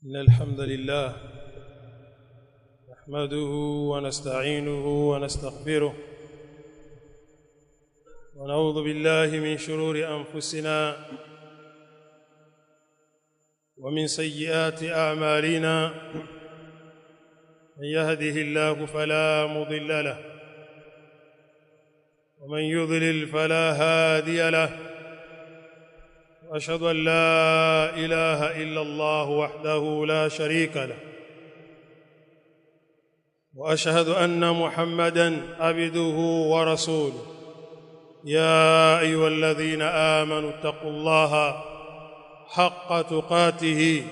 إن الحمد لله نحمده ونستعينه ونستغفره ونعوذ بالله من شرور أنفسنا ومن سيئات أعمالنا من يهده الله فلا مضل له ومن يضلل فلا هادي له وأشهد أن لا إله إلا الله وحده لا شريك له وأشهد أن محمدًا عبده ورسوله يا أيها الذين آمنوا اتقوا الله حق تقاته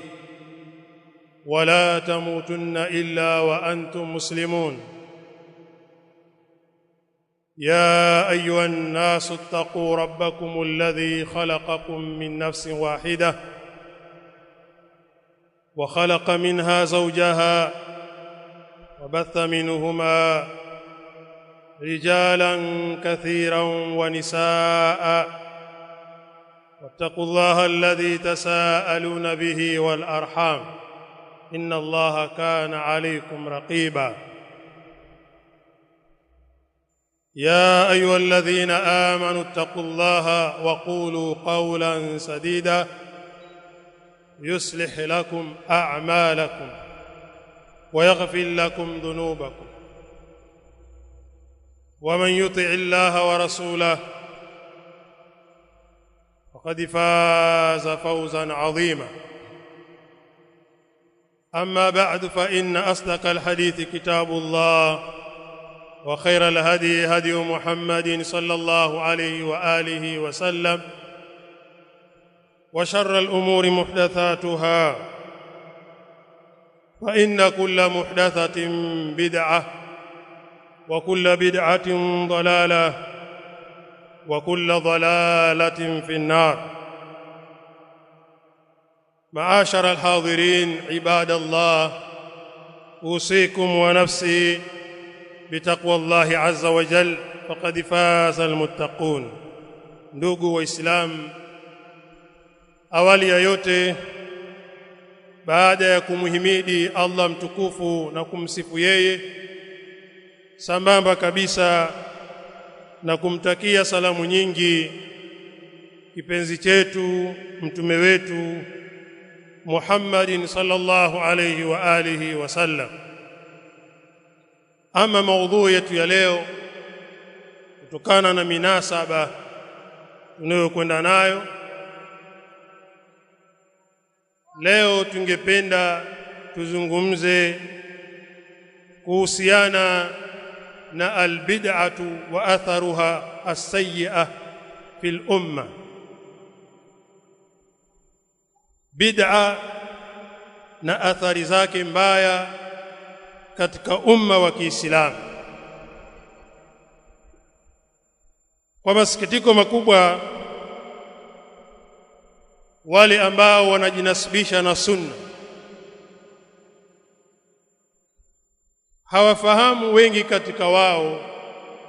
ولا تموتن إلا وأنتم مسلمون يا أيها الناس اتقوا ربكم الذي خلقكم من نفس واحدة وخلق منها زوجها وبث منهما رجالا كثيرا ونساء واتقوا الله الذي تساءلون به والأرحام إن الله كان عليكم رقيبا يا أيها الذين آمنوا اتقوا الله وقولوا قولا سديدا يصلح لكم أعمالكم ويغفر لكم ذنوبكم ومن يطع الله ورسوله فقد فاز فوزا عظيما أما بعد فإن أصدق الحديث كتاب الله وخير الهدي هدي محمد صلى الله عليه وآله وسلم وشر الأمور محدثاتها فإن كل محدثة بدعة وكل بدعة ضلالة وكل ضلالة في النار. معاشر الحاضرين عباد الله، أوصيكم ونفسي بتقوى الله عز وجل فقد فاز المتقون. Ndugu waislamu, awali ya yote baada ya kumhimidi Allah mtukufu na kumsifu yeye sambamba kabisa na kumtakia salamu nyingi kipenzi chetu mtume wetu Muhammadin sallallahu alayhi wa alihi wasallam. Ama maudhui yetu ya leo, kutokana na minasaba tunayokwenda nayo leo, tungependa tuzungumze kuhusiana na albid'atu wa atharuha as-sayyi'ah fil umma. Bid'a na athari zake mbaya katika umma wa Kiislamu. Kwa masikitiko makubwa, wale ambao wanajinasibisha na sunna hawafahamu wengi katika wao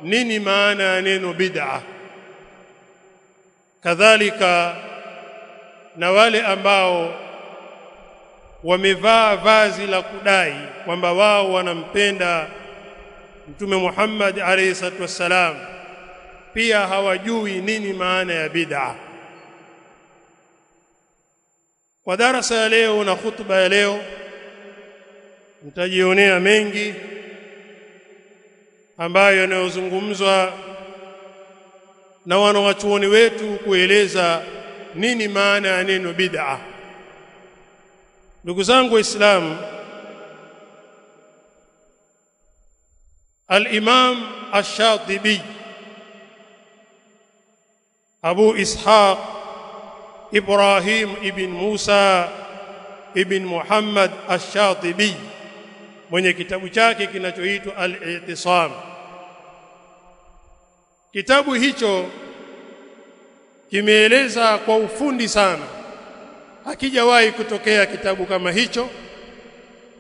nini maana ya neno bid'a. Kadhalika na wale ambao wamevaa vazi la kudai kwamba wao wanampenda Mtume Muhammad alayhi salatu wassalam, pia hawajui nini maana ya bid'a. Kwa darasa ya leo na khutba ya leo mtajionea mengi ambayo yanayozungumzwa na wanawachuoni wetu kueleza nini maana ya neno bid'a. Ndugu zangu waislamu, al-Imam ash-Shatibi Abu Ishaq Ibrahim ibn Musa ibn Muhammad ash-Shatibi mwenye kitabu chake kinachoitwa Al-I'tisam. Kitabu hicho kimeeleza kwa ufundi sana, hakijawahi kutokea kitabu kama hicho,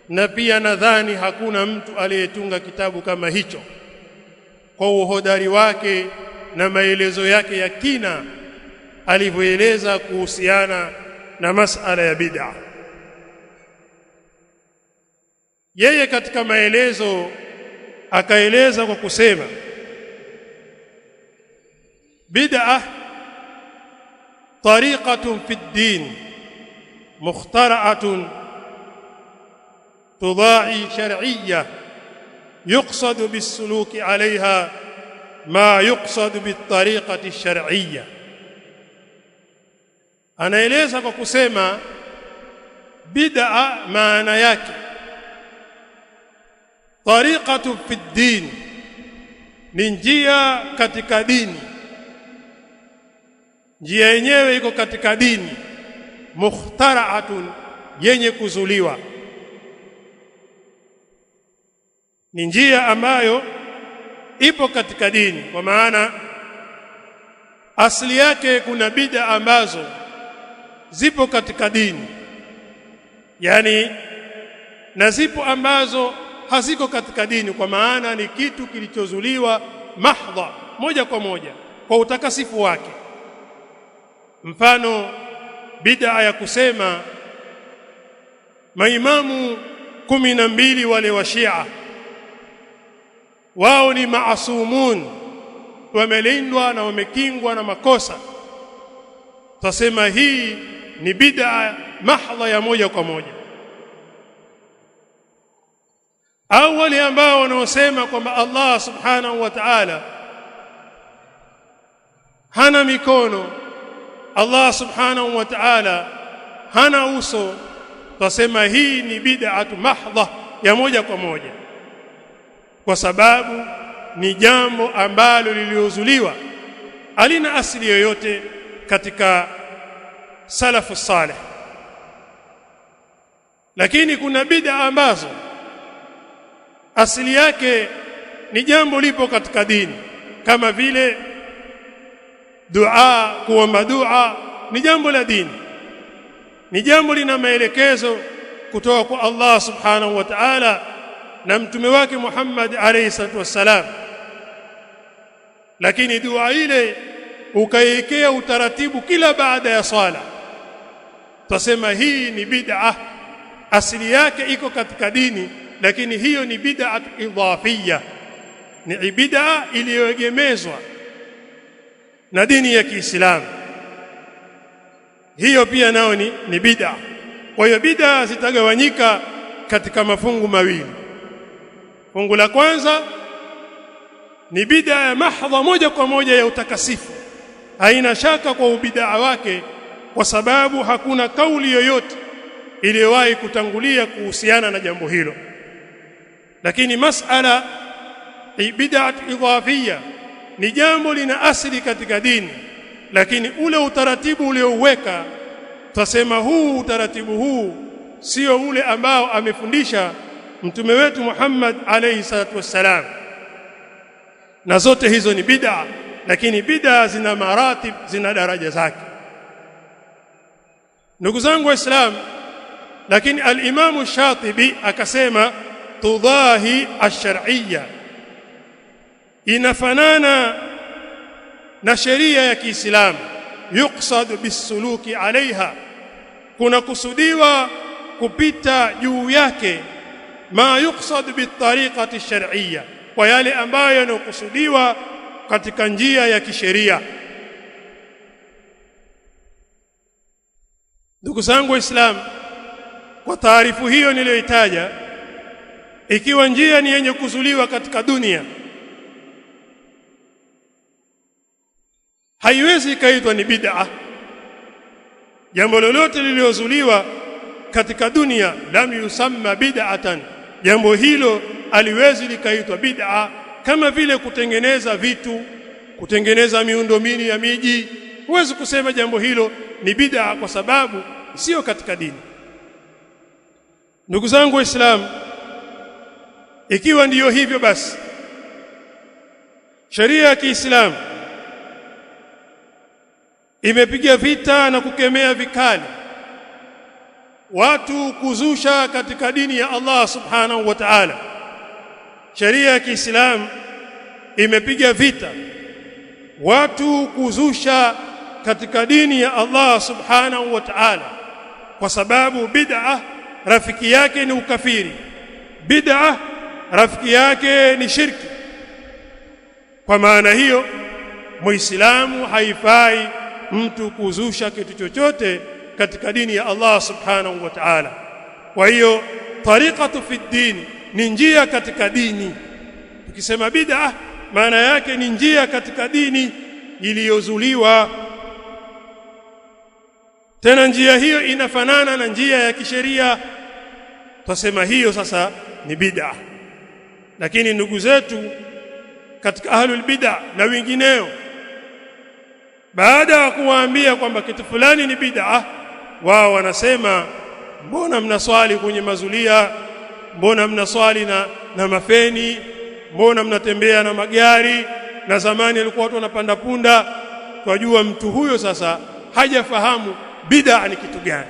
na pia nadhani hakuna mtu aliyetunga kitabu kama hicho, kwa uhodari wake na maelezo yake ya kina alivyoeleza kuhusiana na masala ya bid'a. yeye katika maelezo akaeleza kwa kusema bid'ah tariqatun fi ad-din mukhtara'atun tudai shar'iyyah yuqsad bis-suluki 'alayha ma yuqsad bit-tariqati ash-shar'iyyah. Anaeleza kwa kusema bid'a maana yake tariqatu fi din, ni njia katika dini. Njia yenyewe iko katika dini, mukhtara'atun, yenye kuzuliwa. Ni njia ambayo ipo katika dini, kwa maana asili yake kuna bid'a ambazo zipo katika dini, yani na zipo ambazo haziko katika dini, kwa maana ni kitu kilichozuliwa mahdha, moja kwa moja kwa utakasifu wake. Mfano bid'a ya kusema maimamu 12 wale wa Shia wao ni maasumun, wamelindwa na wamekingwa na makosa. Tasema hii ni bid'a mahdha ya moja kwa moja. Au wale ambao wanaosema kwamba Allah subhanahu wa ta'ala hana mikono, Allah subhanahu wa ta'ala hana uso, tasema hii ni bid'atu mahdha ya moja kwa moja, kwa sababu ni jambo ambalo liliozuliwa, halina asili yoyote katika salafu salih. Lakini kuna bid'a ambazo asili yake ni jambo lipo katika dini, kama vile dua, kuomba dua ni jambo la dini, ni jambo lina maelekezo kutoka kwa Allah subhanahu wa ta'ala na mtume wake Muhammad alayhi salatu wassalam. Lakini dua ile ukaiwekea utaratibu kila baada ya swala, tusema hii ni bid'a, asili yake iko katika dini, lakini hiyo ni bid'a idhafiyya, ni bid'a iliyoegemezwa na dini ya Kiislamu. Hiyo pia nao ni bid'a. Kwa hiyo bid'a zitagawanyika katika mafungu mawili. Fungu la kwanza ni bid'a ya mahdha, moja kwa moja ya utakasifu, haina shaka kwa ubid'a wake, kwa sababu hakuna kauli yoyote iliyowahi kutangulia kuhusiana na jambo hilo. Lakini masala bid'at idhafiyya ni jambo lina asili katika dini, lakini ule utaratibu uliouweka, tutasema huu utaratibu huu sio ule ambao amefundisha mtume wetu Muhammad alayhi salatu wassalam. Na zote hizo ni bid'a, lakini bid'a zina maratib, zina daraja zake. Ndugu zangu Waislamu, lakini al-Imam Shatibi akasema tudahi ash-shar'iyya, inafanana na sheria ya Kiislamu, yuqsad bis-suluki alaiha, kuna kusudiwa kupita juu yake, ma yuqsad bit-tariqati ash-shar'iyya, kwa yale ambayo yanakusudiwa katika njia ya kisheria. Ndugu zangu Waislamu, kwa taarifu hiyo niliyoitaja, ikiwa njia ni yenye kuzuliwa katika dunia, haiwezi ikaitwa ni bid'a. Jambo lolote lililozuliwa katika dunia lam yusamma bid'atan, jambo hilo aliwezi likaitwa bid'a. Kama vile kutengeneza vitu, kutengeneza miundombinu ya miji, huwezi kusema jambo hilo ni bid'a kwa sababu sio katika dini. Ndugu zangu Waislamu, ikiwa ndiyo hivyo, basi sheria ya Kiislamu imepiga vita na kukemea vikali watu kuzusha katika dini ya Allah subhanahu wa ta'ala. Sheria ya Kiislamu imepiga vita watu kuzusha katika dini ya Allah subhanahu wa ta'ala, kwa sababu bid'a rafiki yake ni ukafiri, bid'a rafiki yake ni shirki. Kwa maana hiyo Muislamu haifai mtu kuzusha kitu chochote katika dini ya Allah subhanahu wa ta'ala. Kwa hiyo tariqatu fi dini ni njia katika dini. Tukisema bid'a maana yake ni njia katika dini iliyozuliwa. Tena njia hiyo inafanana na njia ya kisheria, tusema hiyo sasa ni bid'a. Lakini ndugu zetu katika ahlul bid'a na wengineo, baada ya kuwaambia kwamba kitu fulani ni bid'a, wao wanasema mbona mnaswali kwenye mazulia, mbona mnaswali na mafeni, mbona mnatembea na magari, na zamani alikuwa watu wanapanda punda. Twajua mtu huyo sasa hajafahamu bid'a ni kitu gani.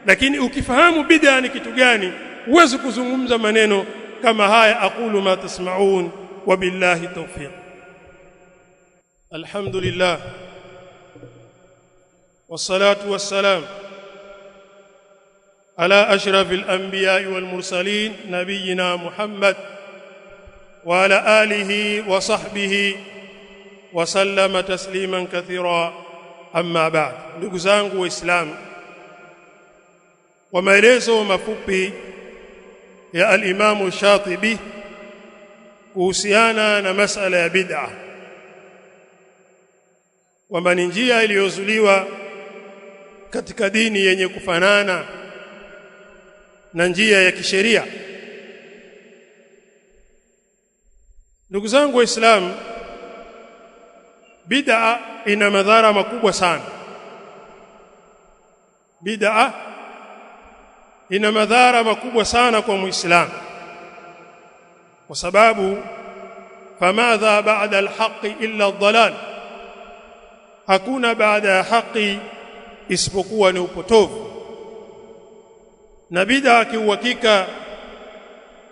Lakini ukifahamu bid'a ni kitu gani, huwezi kuzungumza maneno kama haya. Aqulu ma tasma'un wa billahi tawfiq. Alhamdulillah wassalatu wassalam ala ashrafil anbiya'i wal mursalin nabiyyina Muhammad wa ala alihi wa sahbihi wa sallama tasliman kathira. Amma ba'd. Ndugu zangu waislamu, wa maelezo mafupi ya al-Imam Shatibi kuhusiana na masala ya bid'a, kwamba ni njia iliyozuliwa katika dini yenye kufanana na njia ya kisheria. Ndugu zangu waislamu, bid'a ina madhara makubwa sana. Bid'a ina madhara makubwa sana kwa Muislamu, kwa sababu famadha ba'da al-haqqi illa ad-dhalal, hakuna baada ya haki isipokuwa ni upotovu. Na bid'a kiuhakika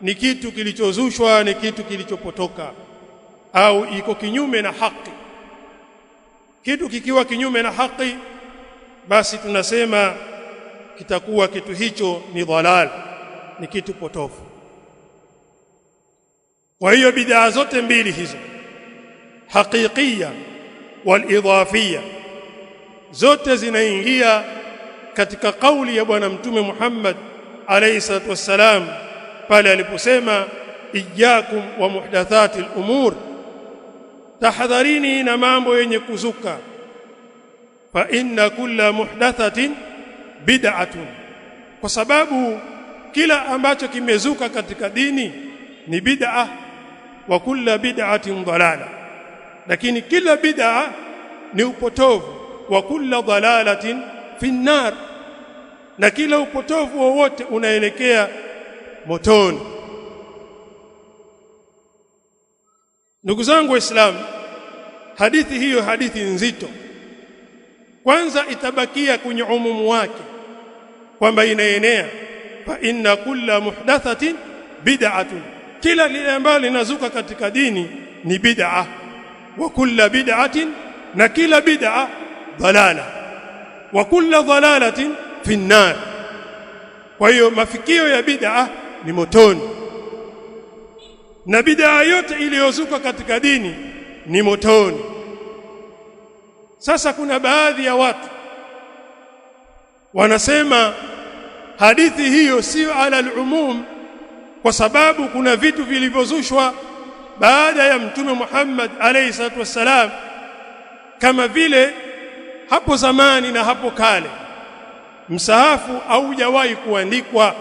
ni kitu kilichozushwa, ni kitu kilichopotoka au iko kinyume na haki. Kitu kikiwa kinyume na haki, basi tunasema kitakuwa kitu hicho ni dhalal, ni kitu potofu. Kwa hiyo bid'a zote mbili hizo, haqiqiyya wal idhafiyya, zote zinaingia katika kauli ya bwana mtume Muhammad alayhi salatu wassalam pale aliposema iyyakum wa muhdathatil umur, tahadharini na mambo yenye kuzuka. Fa inna kulla muhdathatin bid'atun, kwa sababu kila ambacho kimezuka katika dini ni bid'a, wa kulla bid'atin dalala, lakini kila bid'a ni upotovu, wa kulla dalalatin fi nar, na kila upotovu wowote unaelekea motoni. Ndugu zangu waislamu, hadithi hiyo hadithi nzito. Kwanza itabakia kwenye umumu wake kwamba inaenea, fa inna kulla muhdathatin bid'atun, kila lile ambalo linazuka katika dini ni bid'a, wa kulla bid'atin, na kila bid'a dalala, wa kulla dalalatin fi an-nar. Kwa hiyo mafikio ya bid'a ni motoni, na bid'a yote iliyozuka katika dini ni motoni. Sasa kuna baadhi ya watu wanasema hadithi hiyo sio ala al-umum, kwa sababu kuna vitu vilivyozushwa baada ya mtume Muhammad alayhi salatu wassalam, kama vile hapo zamani na hapo kale msahafu haujawahi kuandikwa,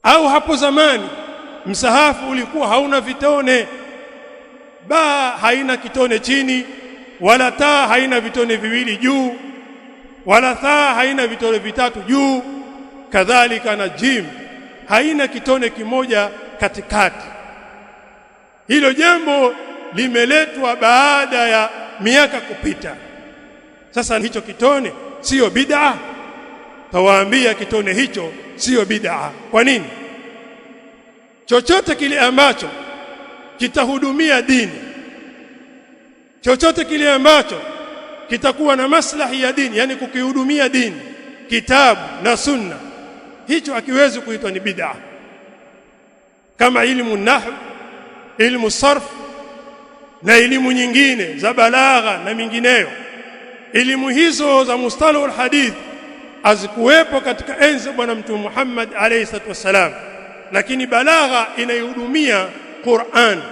au hapo zamani msahafu ulikuwa hauna vitone, ba haina kitone chini, wala taa haina vitone viwili juu, wala thaa haina vitone vitatu juu, kadhalika na jim haina kitone kimoja katikati. Hilo jambo limeletwa baada ya miaka kupita. Sasa hicho kitone sio bid'a? Tawaambia kitone hicho sio bid'a. Kwa nini? Chochote kile ambacho kitahudumia dini, chochote kile ambacho kitakuwa na maslahi ya dini, yani kukihudumia dini, kitabu na sunna, hicho hakiwezi kuitwa ni bid'a. Kama ilmu nahw, ilmu sarf na elimu nyingine za balagha na mingineyo, elimu hizo za mustalahul hadith hazikuwepo katika enzi bwana Mtume Muhammad alayhi salatu wasalam, lakini balagha inaihudumia Qur'an,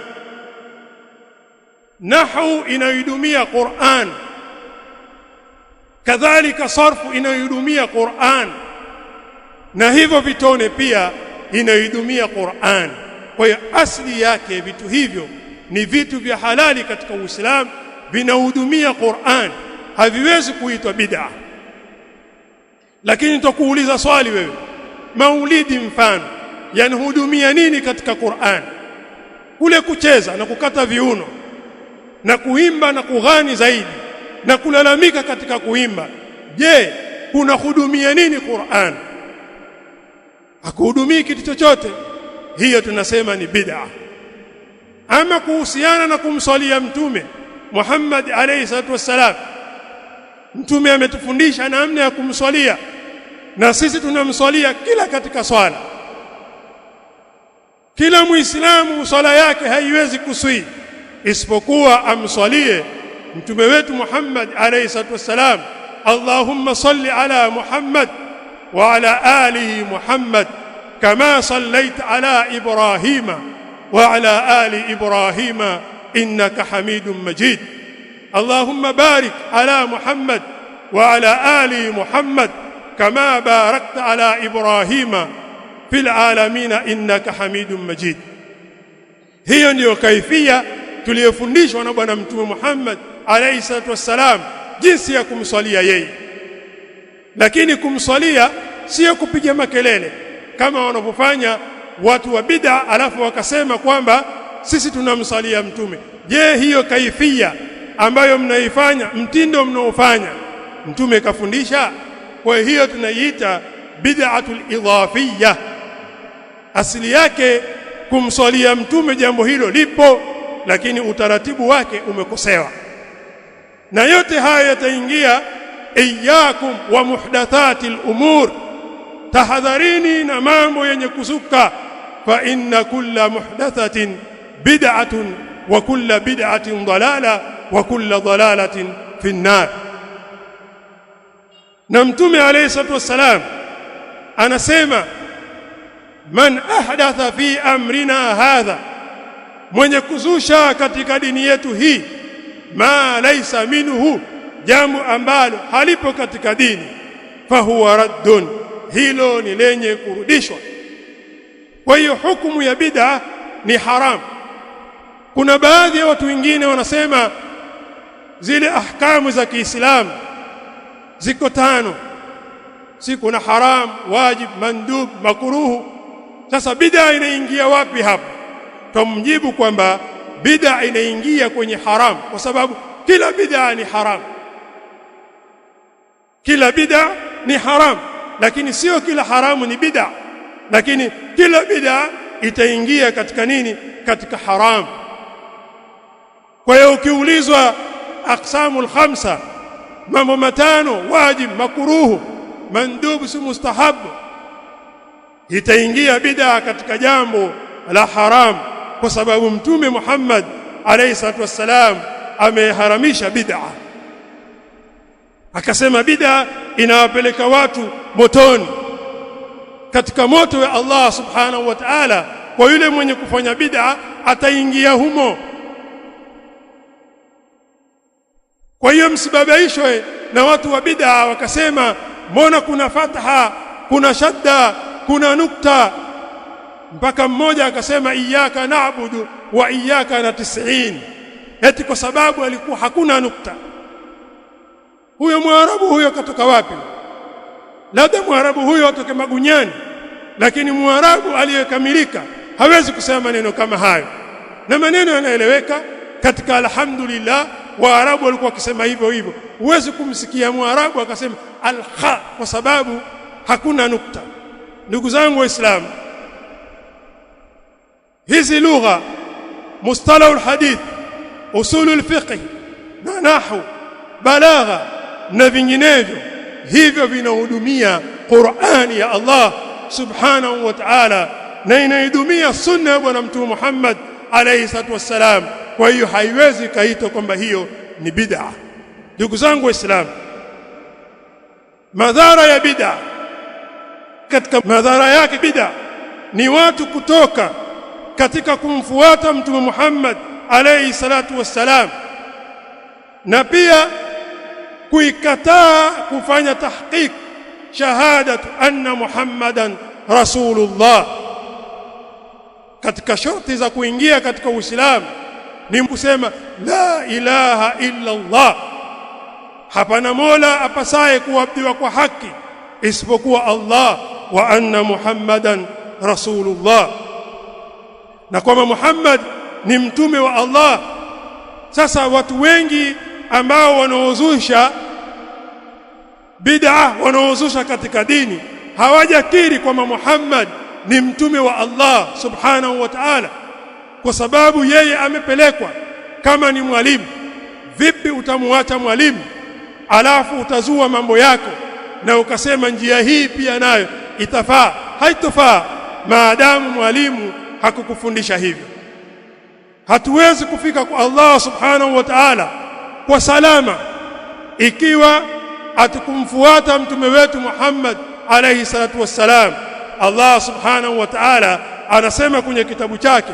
nahwu inaihudumia Qur'an, kadhalika sarfu inaihudumia Qur'an, na hivyo vitone pia inaihudumia Qur'an. Kwa hiyo asili yake vitu hivyo ni vitu vya halali katika Uislamu, vinahudumia Qur'an, haviwezi kuitwa bid'a. Lakini nitakuuliza swali wewe, maulidi mfano yanahudumia nini katika Qur'an? Kule kucheza na kukata viuno na kuimba na kughani zaidi na kulalamika katika kuimba, je, kunahudumia nini Qur'an? Hakuhudumii kitu chochote. Hiyo tunasema ni bid'a. Ama kuhusiana na kumswalia Mtume Muhammad alayhi salatu wassalam, Mtume ametufundisha namna ya kumswalia, na sisi tunamswalia kila katika swala. Kila Muislamu swala yake haiwezi kuswi isipokuwa amswalie Mtume wetu Muhammad alayhi salatu wassalam. Allahumma salli ala Muhammad wa ala alihi Muhammad kama sallaita ala Ibrahima wa ala ali Ibrahima innaka Hamidum Majid. Allahumma barik ala Muhammad wa ala ali Muhammad kama barakta ala Ibrahima fil alamin innaka Hamidum Majid. Hiyo ndiyo kaifia tuliyofundishwa na bwana Mtume Muhammad alayhi salatu wassalam, jinsi ya kumswalia yeye. Lakini kumswalia sio kupiga makelele kama wanavyofanya watu wa bid'a, alafu wakasema kwamba sisi tunamswalia Mtume. Je, hiyo kaifia ambayo mnaifanya, mtindo mnaofanya, Mtume kafundisha? Kwa hiyo tunaiita bid'atul idhafiyya. Asili yake kumswalia Mtume jambo hilo lipo, lakini utaratibu wake umekosewa. Na yote haya yataingia iyyakum wa muhdathatil umur, tahadharini na mambo yenye kuzuka, fa inna kulla muhdathatin bid'atun wa kulla bid'atin dalala wa kulla dalalatin fi an-nar. Na Mtume alayhi salatu wassalam anasema, man ahdatha fi amrina hadha, mwenye kuzusha katika dini yetu hii, ma laysa minhu, jambo ambalo halipo katika dini, fahuwa raddun, hilo ni lenye kurudishwa. Kwa hiyo hukumu ya bid'a ni haram. Kuna baadhi ya watu wengine wanasema zile ahkamu za Kiislamu ziko 5, si kuna haram, wajib, mandub, makruhu. Sasa bid'a inaingia wapi hapa? Tumjibu kwamba bid'a inaingia kwenye haram, kwa sababu kila bid'a ni haram. Kila bid'a ni haram, lakini sio kila haramu ni bid'a. Lakini kila bid'a itaingia katika nini? Katika haram. Kwa hiyo ukiulizwa aqsamul khamsa, mambo 5, wajib, makruhu, mandub, si mustahab, itaingia bid'a katika jambo la haram, kwa sababu Mtume Muhammad alayhi salatu wassalam ameharamisha bid'a. Akasema bid'a inawapeleka watu motoni, katika moto wa Allah subhanahu wa ta'ala. Kwa yule mwenye kufanya bid'a ataingia humo. Kwa hiyo msibabaishwe na watu wa bid'a wakasema mbona kuna fatha, kuna shadda, kuna nukta. Mpaka mmoja akasema iyyaka na'budu wa iyyaka nasta'in, eti kwa sababu alikuwa hakuna nukta. Huyo Mwarabu huyo katoka wapi? Labda Mwarabu huyo atoke Magunyani, lakini Mwarabu aliyekamilika hawezi kusema maneno kama hayo, na maneno yanaeleweka katika alhamdulillah. Waarabu walikuwa wakisema hivyo hivyo. Huwezi kumsikia Mwarabu akasema al-kha kwa sababu hakuna nukta. Ndugu zangu Waislamu, hizi lugha, mustalahul hadith, usulul fiqh na nahwu, balagha na vinginevyo, hivyo vinahudumia Qur'ani ya Allah subhanahu wa ta'ala, na inaidumia sunna ya bwana mtume Muhammad alayhi salatu wassalam. Kwa hiyo haiwezi kaitwa kwamba hiyo ni bid'a. Ndugu zangu Waislamu, madhara ya bid'a, katika madhara yake bid'a ni watu kutoka katika kumfuata mtume Muhammad alayhi salatu wassalam, na pia kuikataa kufanya tahqiq shahadatu anna Muhammadan rasulullah. Katika sharti za kuingia katika Uislamu ni kusema la ilaha illa Allah, hapana mola apasaye kuabudiwa kwa haki isipokuwa Allah, wa anna Muhammadan rasulullah, na kwamba Muhammad ni mtume wa Allah. Sasa watu wengi ambao wanaozusha bid'a, wanaozusha katika dini, hawajakiri kwamba Muhammad ni mtume wa Allah subhanahu wa ta'ala, kwa sababu yeye amepelekwa kama ni mwalimu. Vipi utamuacha mwalimu alafu utazua mambo yako na ukasema njia hii pia nayo itafaa? Haitofaa maadamu mwalimu hakukufundisha hivyo. Hatuwezi kufika kwa Allah subhanahu wa ta'ala kwa salama ikiwa atukumfuata mtume wetu Muhammad alayhi salatu wassalam. Allah subhanahu wa ta'ala anasema kwenye kitabu chake,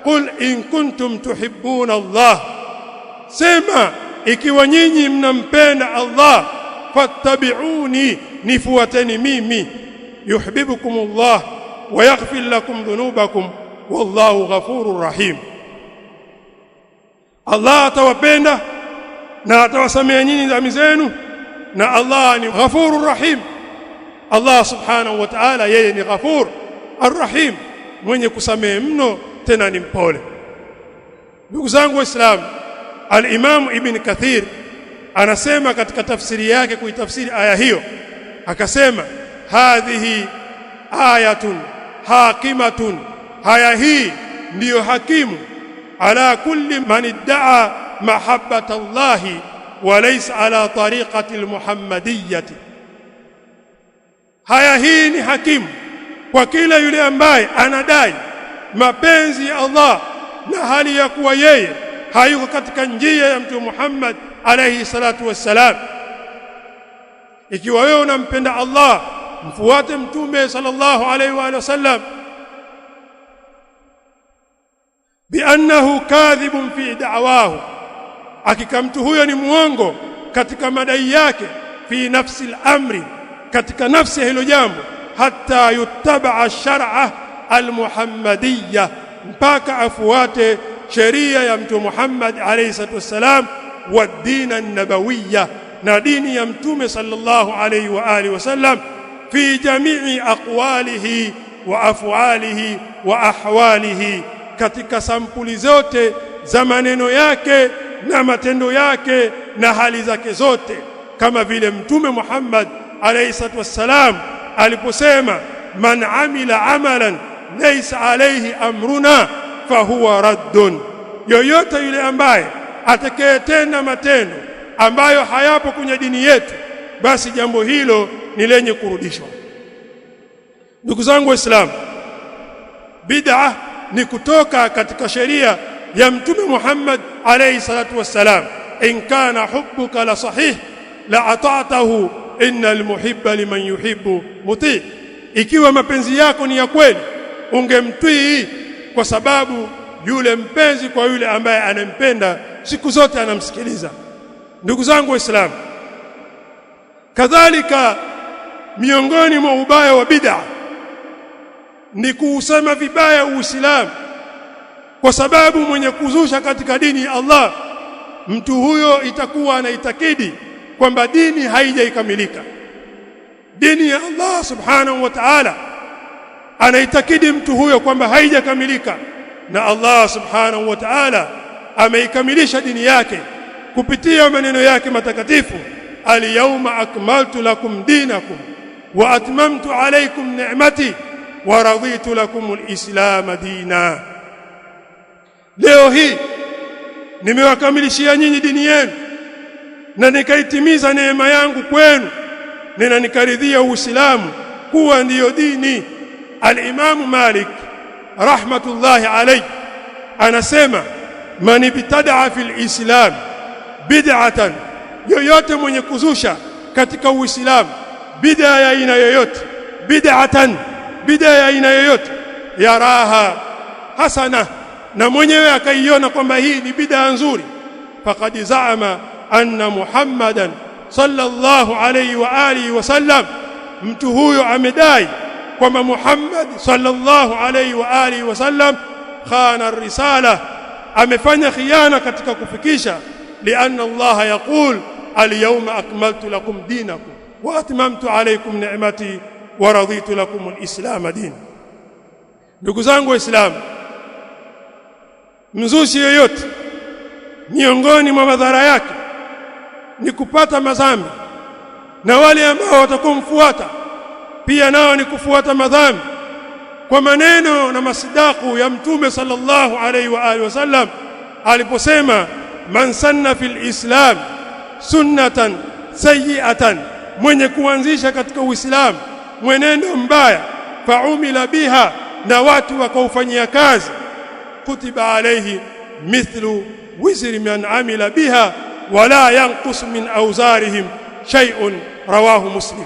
qul in kuntum tuhibbuna Allah, sema ikiwa nyinyi mnampenda Allah, fattabi'uni, nifuateni mimi, yuhibbukumullah wa yaghfir lakum dhunubakum wallahu ghafurur rahim. Allah atawapenda na atawasamehe nyinyi dhambi zenu, na Allah ni ghafurur rahim. Allah subhanahu wa ta'ala yeye ni ghafur arrahim, mwenye kusamehe mno tena ni mpole. Ndugu zangu Waislamu, al-Imam Ibn Kathir anasema katika tafsiri yake kuitafsiri aya hiyo, akasema hadhihi ayatun hakimatun, haya hii ndiyo hakimu ala kulli man idda'a mahabbata Allahi wa laysa ala tariqati al-muhammadiyyati. Haya hii ni hakimu kwa kila yule ambaye anadai mapenzi ya Allah na hali ya kuwa yeye hayuko katika njia ya mtume Muhammad alayhi salatu wassalam. Ikiwa wewe unampenda Allah, mfuate mtume sallallahu alayhi wa sallam, biannahu kadhibun fi da'wahu, hakika mtu huyo ni muongo katika madai yake, fi nafsi al-amri, katika nafsi hilo jambo, hatta yuttaba shar'a al-muhammadiyya, mpaka afuate sheria ya mtume Muhammad alayhi salatu wassalam, wa dina an-nabawiyya, na dini ya mtume sallallahu alayhi wa alihi wasallam, fi jami'i aqwalihi wa af'alihi wa ahwalihi, katika sampuli zote za maneno yake na matendo yake na hali zake zote, kama vile mtume Muhammad alayhi salatu wassalam aliposema, man amila amalan laysa alayhi amruna fahuwa raddun, yoyote yule ambaye atakayetenda matendo ambayo hayapo kwenye dini yetu, basi jambo hilo ni lenye kurudishwa. Ndugu zangu Waislamu, bid'a ni kutoka katika sheria ya mtume Muhammad alayhi salatu wassalam. In kana hubbuka la sahih la ata'tahu innal muhibba liman yuhibbu muti, ikiwa mapenzi yako ni ya kweli ungemtii, kwa sababu yule mpenzi kwa yule ambaye anampenda siku zote anamsikiliza. Ndugu zangu Waislamu, kadhalika miongoni mwa ubaya wa bid'a ni kuusema vibaya Uislamu, kwa sababu mwenye kuzusha katika dini ya Allah, mtu huyo itakuwa anaitakidi kwamba dini haijaikamilika. Dini ya Allah subhanahu wa ta'ala anaitakidi mtu huyo kwamba haijakamilika, na Allah subhanahu wa ta'ala ameikamilisha dini yake kupitia maneno yake matakatifu, al-yawma akmaltu lakum dinakum wa atmamtu alaykum ni'mati wa raditu lakum al-islam dina. Leo hii nimewakamilishia nyinyi dini yenu na nikaitimiza neema yangu kwenu, na nikaridhia Uislamu kuwa ndiyo dini. Al-Imam Malik rahmatullahi alayhi anasema man ibtada'a fil islam bid'atan, yoyote mwenye kuzusha katika Uislamu bid'a ya aina yoyote, bid'atan, bid'a ya aina yoyote, yaraha hasana, na mwenyewe akaiona kwamba hii ni bid'a nzuri, faqad zaama anna Muhammadan sallallahu alayhi wa alihi wasallam, mtu huyo amedai kwamba Muhammad sallallahu alayhi wa alihi wasallam khana ar-risala, amefanya khiana katika kufikisha. Lianna Allah yaqul al-yawma akmaltu lakum dinakum wa atmamtu alaykum ni'mati wa raditu lakum al-islam din. Ndugu zangu Waislamu, mzushi yoyote miongoni mwa madhara yake ni kupata madhambi, na wale ambao watakumfuata pia nao ni kufuata madhambi, kwa maneno na masidaku ya Mtume sallallahu alayhi wa alihi wasallam aliposema man sanna fil islam sunnatan sayyi'atan, mwenye kuanzisha katika Uislamu mwenendo mbaya, faumila biha, na watu wakaufanyia kazi, kutiba alayhi mithlu wizri man amila biha wala yanqus min awzarihim shay'un, rawahu Muslim.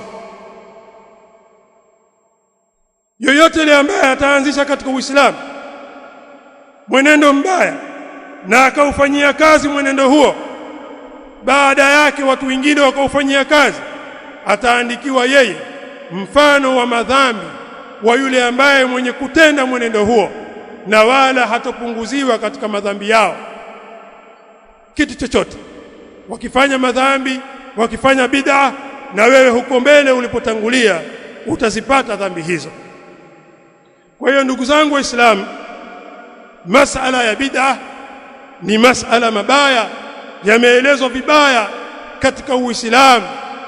Yoyote yule ambaye ataanzisha katika Uislamu mwenendo mbaya na akaufanyia kazi mwenendo huo, baada yake watu wengine wakaufanyia kazi, ataandikiwa yeye mfano wa madhambi wa yule ambaye mwenye kutenda mwenendo huo, na wala hatopunguziwa katika madhambi yao kitu chochote. Wakifanya madhambi, wakifanya bid'a, na wewe huko mbele ulipotangulia utazipata dhambi hizo. Kwa hiyo ndugu zangu Waislamu, masala ya bid'a ni masala mabaya, yameelezwa vibaya katika Uislamu,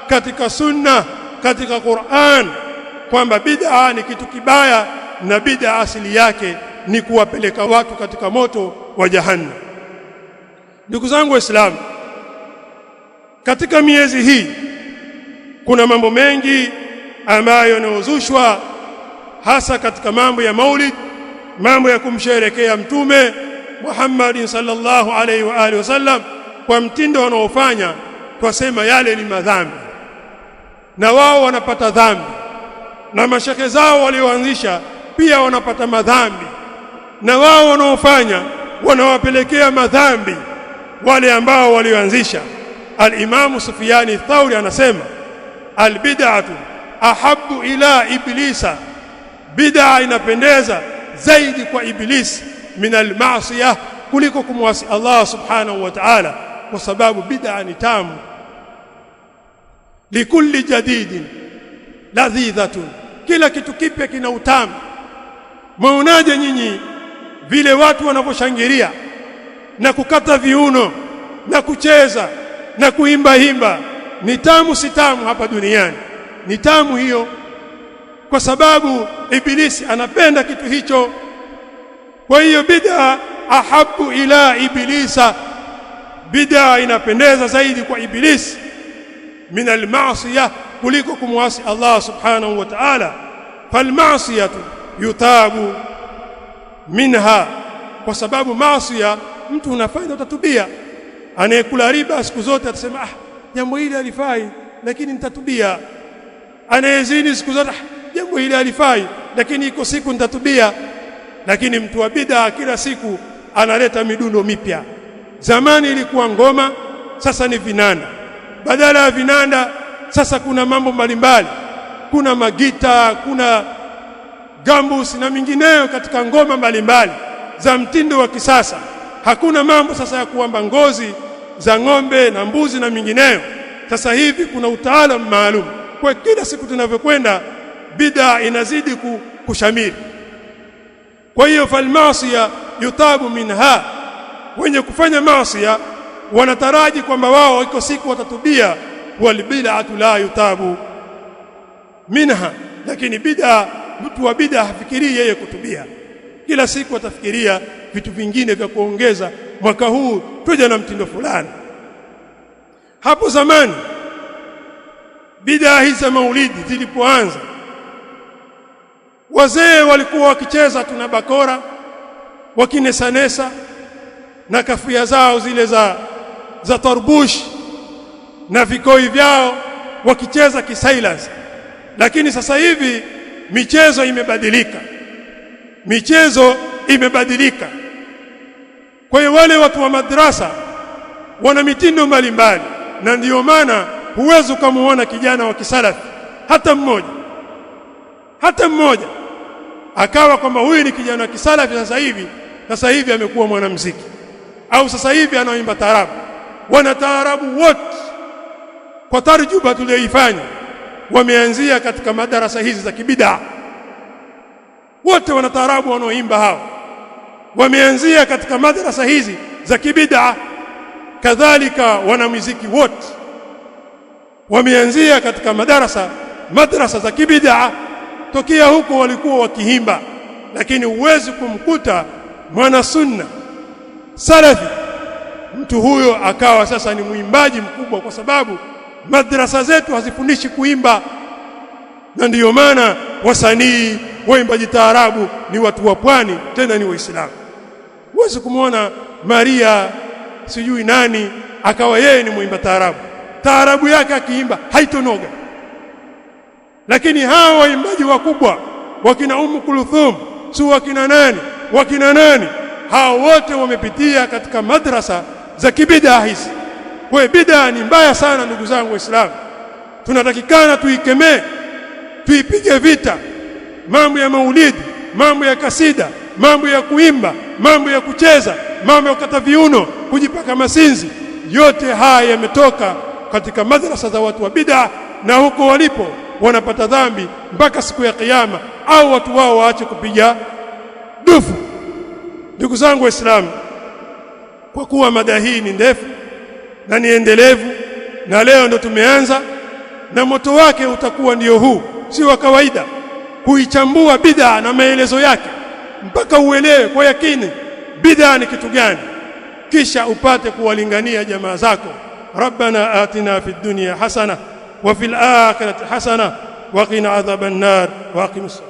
katika sunna, katika Qur'an, kwamba bid'a ni kitu kibaya, na bid'a asili yake ni kuwapeleka watu katika moto wa jahannam. Ndugu zangu Waislamu, katika miezi hii kuna mambo mengi ambayo yanaozushwa, hasa katika mambo ya Maulid, mambo ya kumsherehekea Mtume Muhammad sallallahu alaihi wa alihi wasallam, kwa mtindo wanaofanya twasema yale ni madhambi, na wao wanapata dhambi, na mashekhe zao walioanzisha pia wanapata madhambi, na wao wanaofanya wanawapelekea madhambi wale ambao walioanzisha. Al-Imam Sufyan Thauri anasema al-bid'atu ahabbu ila iblisa, bid'a inapendeza zaidi kwa ibilisi min al-ma'siyah, kuliko kumwasi Allah subhanahu wa ta'ala, kwa sababu bid'a ni tamu. Likulli jadidin ladhidhatun, kila kitu kipya kina utamu. Mwaonaje nyinyi vile watu wanavyoshangilia na kukata viuno na kucheza na kuimba? Ni tamu si tamu? Hapa duniani ni tamu hiyo, kwa sababu ibilisi anapenda kitu hicho. Kwa hiyo bid'a ahabbu ila ibilisa, bid'a inapendeza zaidi kwa ibilisi min al-ma'siyah, kuliko kumwasi Allah subhanahu wa ta'ala. Falma'siyatu yutabu minha, kwa sababu maasiya mtu unafanya utatubia. Anayekula riba siku zote atasema jambo hili halifai, lakini nitatubia. Anayezini siku zote jambo hili halifai, lakini iko siku nitatubia. Lakini mtu wa bid'a kila siku analeta midundo mipya. Zamani ilikuwa ngoma, sasa ni vinanda. Badala ya vinanda sasa kuna mambo mbalimbali, kuna magita, kuna gambus na mingineyo katika ngoma mbalimbali za mtindo wa kisasa. Hakuna mambo sasa ya kuamba ngozi za ng'ombe na mbuzi na mingineyo. Sasa hivi kuna utaalamu maalum. Kwa kila siku tunavyokwenda bid'a inazidi kushamiri. Kwa hiyo falmaasiya yutabu minha, wenye kufanya maasiya wanataraji kwamba wao iko siku watatubia. Walbid'atu la yutabu minha, lakini bid'a, mtu wa bid'a hafikirii yeye kutubia. Kila siku atafikiria vitu vingine vya kuongeza, mwaka huu tuje na mtindo fulani. Hapo zamani bid'a hizi za maulidi zilipoanza, Wazee walikuwa wakicheza tuna bakora, wakinesanesa na kafia zao zile za tarbush na vikoi vyao, wakicheza kisailans. Lakini sasa hivi michezo imebadilika. Kwa hiyo wale watu wa madrasa wana mitindo mbalimbali, na ndiyo maana huwezi kumuona kijana wa kisalafi hata mmoja akawa kwamba huyu ni kijana wa kisalafi sasa hivi amekuwa mwanamuziki au sasa hivi anaimba taarabu. Wana taarabu wote kwa tarjuba tuliyoifanya wameanzia katika madarasa hizi za kibid'a. Wote wana taarabu wanaoimba hao wameanzia katika madarasa hizi za kibid'a. Kadhalika wanamuziki wote wameanzia katika madrasa za kibid'a. Tokea huko walikuwa wakiimba, lakini huwezi kumkuta mwana sunna salafi mtu huyo akawa sasa ni muimbaji mkubwa, kwa sababu madrasa zetu hazifundishi kuimba. Na ndiyo maana wasanii waimbaji taarabu ni watu wa pwani, tena ni Waislamu. Huwezi kumuona Maria sijui nani akawa yeye ni muimba taarabu yake akiimba haitonoga. Lakini hawa waimbaji wakubwa wakina Kulthum, wakina nani hao wote wamepitia katika madrasa za kibid'a hizi. Kwa bid'a ni mbaya sana ndugu zangu Waislamu. Tunatakikana tuikemee, tuipige vita. Mambo ya maulidi, mambo ya kasida, mambo ya kuimba, mambo ya kucheza, mambo ya kukata viuno, kujipaka masinzi, yote haya yametoka katika madrasa za watu wa bid'a, na huko walipo wanapata dhambi mpaka siku ya kiyama, au watu wao waache kupiga dufu. Ndugu zangu Waislamu, kwa kuwa mada hii ni ndefu na ni endelevu, na leo ndo tumeanza, na moto wake utakuwa ndio huu, si wa kawaida, kuichambua bid'a na maelezo yake mpaka uelewe kwa yakini bid'a ni kitu gani, kisha upate kuwalingania jamaa zako. Rabbana atina fid dunya hasana wa fil akhirati hasana wa qina adhaban nar wa aqimus